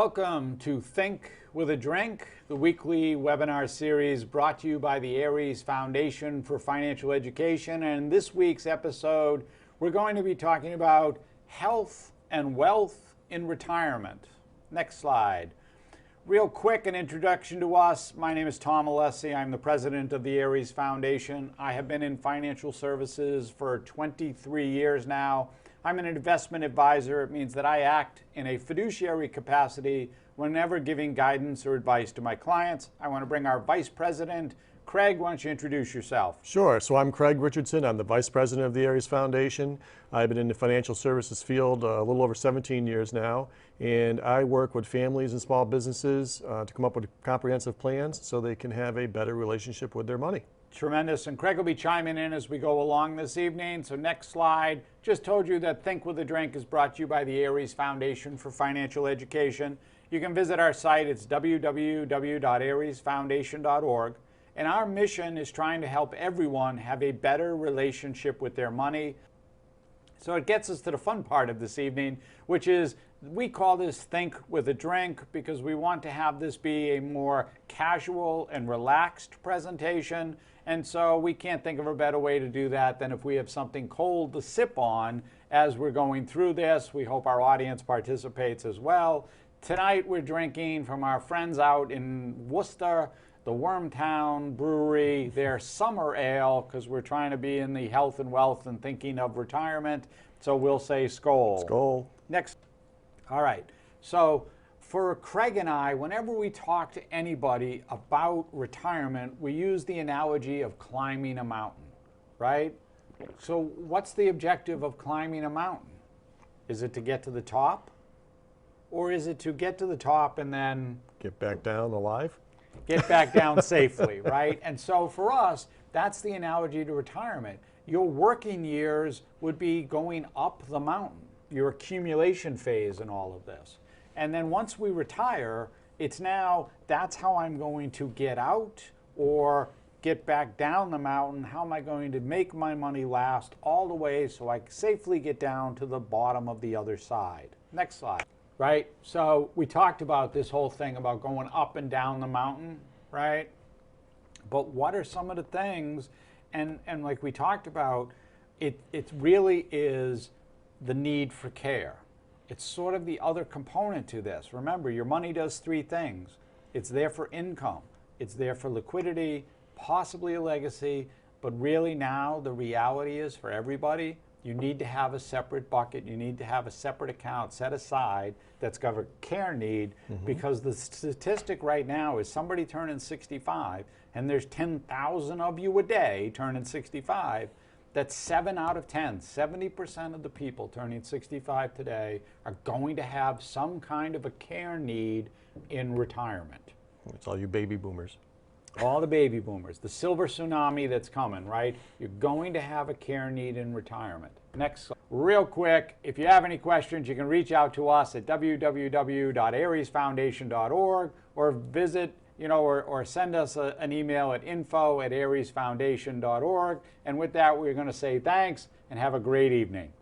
Welcome to Think with a Drink, the weekly webinar series brought to you by the Aries Foundation for Financial Education. And in this week's episode, we're going to be talking about health and wealth in retirement. Next slide. Real quick, an introduction to us. My name is Tom Alessi. I'm the president of the Aries Foundation. I have been in financial services for 23 years now. I'm an investment advisor. It means that I act in a fiduciary capacity whenever giving guidance or advice to my clients. I want to bring our vice president, Craig. Why don't you introduce yourself? Sure. So I'm Craig Richardson. I'm the vice president of the Aries Foundation. I've been in the financial services field a little over 17 years now, and I work with families and small businesses to come up with comprehensive plans so they can have a better relationship with their money. Tremendous. And Craig will be chiming in as we go along this evening. So next slide. Just told you that Think with a Drink is brought to you by the Aries Foundation for Financial Education. You can visit our site. It's www.ariesfoundation.org. And our mission is trying to help everyone have a better relationship with their money. So it gets us to the fun part of this evening, which is we call this Think with a Drink because we want to have this be a more casual and relaxed presentation. And so we can't think of a better way to do that than if we have something cold to sip on as we're going through this. We hope our audience participates as well. Tonight we're drinking from our friends out in Worcester, the Wormtown Brewery, their summer ale, because we're trying to be in the health and wealth and thinking of retirement. So we'll say Skol. Skol. Next. All right. So for Craig and I, whenever we talk to anybody about retirement, we use the analogy of climbing a mountain, right? So what's the objective of climbing a mountain? Is it to get to the top? Or is it to get to the top and then Get back down alive? Get back down safely, right? And so for us, that's the analogy to retirement. Your working years would be going up the mountain, your accumulation phase in all of this. And then once we retire, it's now, that's how I'm going to get out or get back down the mountain. How am I going to make my money last all the way so I can safely get down to the bottom of the other side? Next slide. Right? So we talked about this whole thing about going up and down the mountain, right? But what are some of the things, and like we talked about, it really is the need for care. It's sort of the other component to this. Remember, your money does three things. It's there for income. It's there for liquidity, possibly a legacy, but really now the reality is for everybody, you need to have a separate bucket. You need to have a separate account set aside that's got a care need because the statistic right now is somebody turning 65 and there's 10,000 of you a day turning 65. That's 7 out of 10, 70% of the people turning 65 today are going to have some kind of a care need in retirement. It's all you baby boomers. All the baby boomers, the silver tsunami that's coming, right? You're going to have a care need in retirement. Next, real quick, if you have any questions, you can reach out to us at www.ariesfoundation.org or visit, or send us an email at info@ariesfoundation.org. And with that, we're going to say thanks and have a great evening.